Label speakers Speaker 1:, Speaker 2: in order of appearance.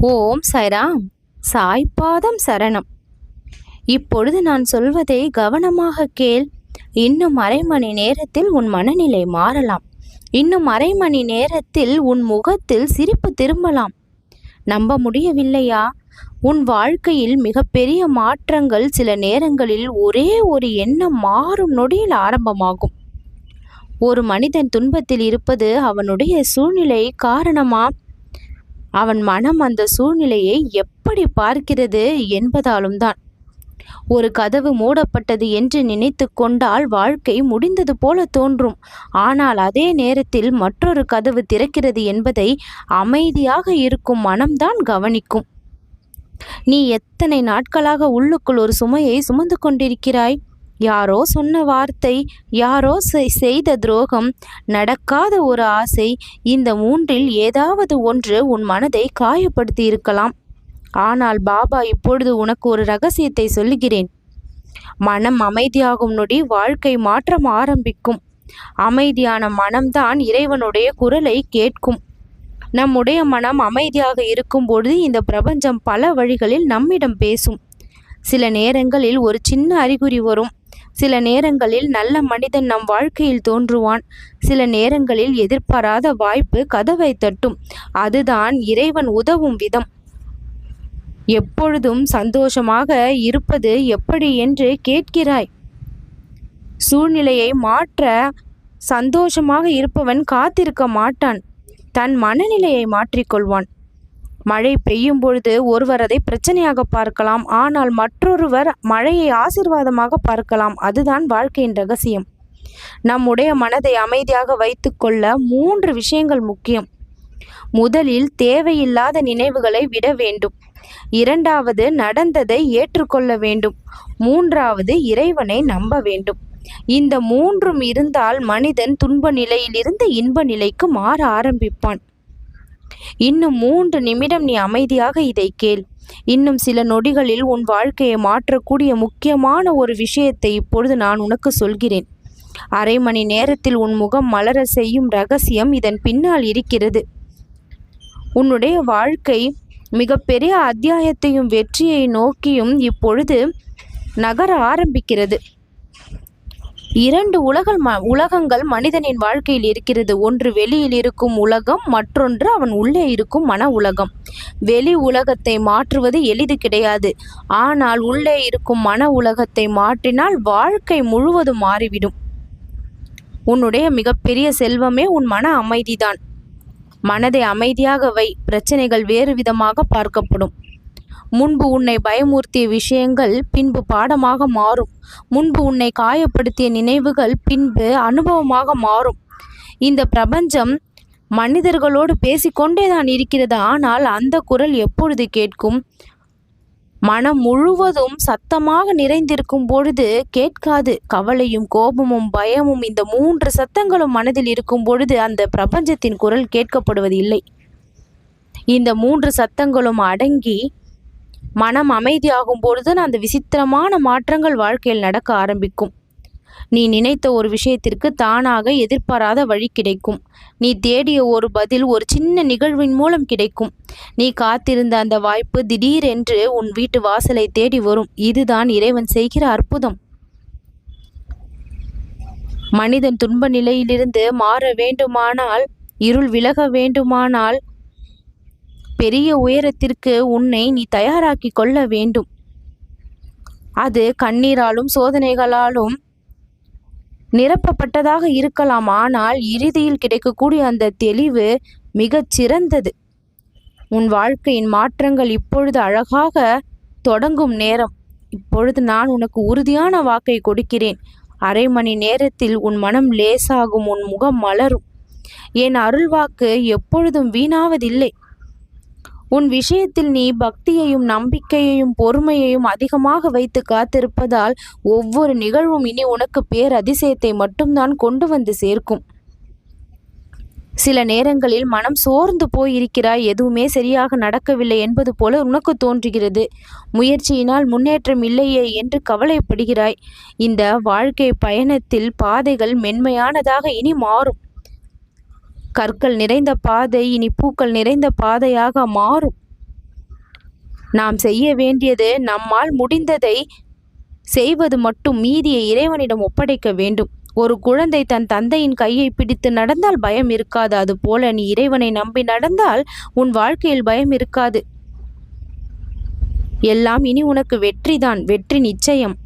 Speaker 1: ஓம் சாய்ராம். சாய்பாதம் சரணம். இப்பொழுது நான் சொல்வதை கவனமாக கேள். இன்னும் அரை மணி நேரத்தில் உன் மனநிலை மாறலாம். இன்னும் அரை மணி நேரத்தில் உன் முகத்தில் சிரிப்பு திரும்பலாம். நம்ப முடியவில்லையா? உன் வாழ்க்கையில் மிகப்பெரிய மாற்றங்கள் சில நேரங்களில் ஒரே ஒரு எண்ணம் மாறும் நொடியில் ஆரம்பமாகும். ஒரு மனிதன் துன்பத்தில் இருப்பது அவனுடைய சூழ்நிலை காரணமா? அவன் மனம் அந்த சூழ்நிலையை எப்படி பார்க்கிறது என்பதாலும் தான். ஒரு கதவு மூடப்பட்டது என்று நினைத்து கொண்டால் வாழ்க்கை முடிந்தது போல தோன்றும். ஆனால் அதே நேரத்தில் மற்றொரு கதவு திறக்கிறது என்பதை அமைதியாக இருக்கும் மனம்தான் கவனிக்கும். நீ எத்தனை நாட்களாக உள்ளுக்குள் ஒரு சுமையை சுமந்து கொண்டிருக்கிறாய்? யாரோ சொன்ன வார்த்தை, யாரோ செய்த துரோகம், நடக்காத ஒரு ஆசை, இந்த மூன்றில் ஏதாவது ஒன்று உன் மனதை காயப்படுத்தி இருக்கலாம். ஆனால் பாபா இப்பொழுது உனக்கு ஒரு ரகசியத்தை சொல்லுகிறேன். மனம் அமைதியாகும் நொடி வாழ்க்கை மாற்றம் ஆரம்பிக்கும். அமைதியான மனம்தான் இறைவனுடைய குரலை கேட்கும். நம்முடைய மனம் அமைதியாக இருக்கும்பொழுது இந்த பிரபஞ்சம் பல வழிகளில் நம்மிடம் பேசும். சில நேரங்களில் ஒரு சின்ன அறிகுறி வரும். சில நேரங்களில் நல்ல மனிதன் நம் வாழ்க்கையில் தோன்றுவான். சில நேரங்களில் எதிர்பாராத வாய்ப்பு கதவை தட்டும். அதுதான் இறைவன் உதவும் விதம். எப்பொழுதும் சந்தோஷமாக இருப்பது எப்படி என்று கேட்கிறாய். சூழ்நிலையை மாற்ற சந்தோஷமாக இருப்பவன் காத்திருக்க மாட்டான். தன் மனநிலையை மாற்றிக்கொள்வான். மழை பெய்யும் பொழுது ஒருவர் அதை பிரச்சனையாக பார்க்கலாம். ஆனால் மற்றொருவர் மழையை ஆசீர்வாதமாக பார்க்கலாம். அதுதான் வாழ்க்கையின் ரகசியம். நம்முடைய மனதை அமைதியாக வைத்துக்கொள்ள 3 விஷயங்கள் முக்கியம். முதலில் தேவையில்லாத நினைவுகளை விட வேண்டும். இரண்டாவது நடந்ததை ஏற்றுக்கொள்ள வேண்டும். மூன்றாவது இறைவனை நம்ப வேண்டும். இந்த 3ம் இருந்தால் மனிதன் துன்ப நிலையிலிருந்து இன்ப நிலைக்கு மாற ஆரம்பிப்பான். இன்னும் 3 நிமிடம் நீ அமைதியாக இதை கேள். இன்னும் சில நொடிகளில் உன் வாழ்க்கையை மாற்றக்கூடிய முக்கியமான ஒரு விஷயத்தை இப்பொழுது நான் உனக்கு சொல்கிறேன். அரை மணி நேரத்தில் உன் முகம் மலர செய்யும் ரகசியம் இதன் பின்னால் இருக்கிறது. உன்னுடைய வாழ்க்கை மிகப்பெரிய அத்தியாயத்தையும் வெற்றியை நோக்கியும் இப்பொழுது நகர ஆரம்பிக்கிறது. 2 உலகங்கள் மனிதனின் வாழ்க்கையில் இருக்கிறது. ஒன்று வெளியில் இருக்கும் உலகம், மற்றொன்று அவன் உள்ளே இருக்கும் மன உலகம். வெளி உலகத்தை மாற்றுவது எளிது கிடையாது. ஆனால் உள்ளே இருக்கும் மன உலகத்தை மாற்றினால் வாழ்க்கை முழுவதும் மாறிவிடும். உன்னுடைய மிகப்பெரிய செல்வமே உன் மன அமைதிதான். மனதை அமைதியாக வை. பிரச்சனைகள் வேறு விதமாக பார்க்கப்படும். முன்பு உன்னை பயமுறுத்திய விஷயங்கள் பின்பு பாடமாக மாறும். முன்பு உன்னை காயப்படுத்திய நினைவுகள் பின்பு அனுபவமாக மாறும். இந்த பிரபஞ்சம் மனிதர்களோடு பேசிக்கொண்டே தான் இருக்கிறது. ஆனால் அந்த குரல் எப்பொழுது கேட்கும்? மனம் முழுவதும் சத்தமாக நிறைந்திருக்கும் பொழுது கேட்காது. கவலையும் கோபமும் பயமும் இந்த 3 சத்தங்களும் மனதில் இருக்கும் பொழுது அந்த பிரபஞ்சத்தின் குரல் கேட்கப்படுவது இல்லை. இந்த 3 சத்தங்களும் அடங்கி மனம் அமைதியாகும் பொழுது அந்த விசித்திரமான மாற்றங்கள் வாழ்க்கையில் நடக்க ஆரம்பிக்கும். நீ நினைத்த ஒரு விஷயத்திற்கு தானாக எதிர்பாராத வழி கிடைக்கும். நீ தேடிய ஒரு பதில் ஒரு சின்ன நிகழ்வின் மூலம் கிடைக்கும். நீ காத்திருந்த அந்த வாய்ப்பு திடீரென்று உன் வீட்டு வாசலை தேடி வரும். இதுதான் இறைவன் செய்கிற அற்புதம். மனிதன் துன்ப நிலையிலிருந்து மாற வேண்டுமானால், இருள் விலக வேண்டுமானால், பெரிய உயரத்திற்கு உன்னை நீ தயாராக்கி கொள்ள வேண்டும். அது கண்ணீராலும் சோதனைகளாலும் நிரப்பப்பட்டதாக இருக்கலாம். ஆனால் இறுதியில் கிடைக்கக்கூடிய அந்த தெளிவு மிகச் சிறந்தது. உன் வாழ்க்கையின் மாற்றங்கள் இப்பொழுது அழகாக தொடங்கும் நேரம். இப்பொழுது நான் உனக்கு உறுதியான வாக்கை கொடுக்கிறேன். அரை மணி நேரத்தில் உன் மனம் லேசாகும். உன் முகம் மலரும். என் அருள்வாக்கு எப்பொழுதும் வீணாவதில்லை. உன் விஷயத்தில் நீ பக்தியையும் நம்பிக்கையையும் பொறுமையையும் அதிகமாக வைத்து காத்திருப்பதால் ஒவ்வொரு நிகழ்வும் இனி உனக்கு பேரதிசயத்தை மட்டும்தான் கொண்டு வந்து சேர்க்கும். சில நேரங்களில் மனம் சோர்ந்து போயிருக்கிறாய். எதுவுமே சரியாக நடக்கவில்லை என்பது போல உனக்கு தோன்றுகிறது. முயற்சியினால் முன்னேற்றம் இல்லையே என்று கவலைப்படுகிறாய். இந்த வாழ்க்கை பயணத்தில் பாதைகள் மென்மையானதாக இனி மாறும். கற்கள் நிறைந்த பாதை இனி பூக்கள் நிறைந்த பாதையாக மாறும். நாம் செய்ய வேண்டியது நம்மால் முடிந்ததை செய்வது மட்டும், மீதியை இறைவனிடம் ஒப்படைக்க வேண்டும். ஒரு குழந்தை தன் தந்தையின் கையை பிடித்து நடந்தால் பயம் இருக்காது. அதுபோல நீ இறைவனை நம்பி நடந்தால் உன் வாழ்க்கையில் பயம் இருக்காது. எல்லாம் இனி உனக்கு வெற்றிதான், வெற்றி நிச்சயம்.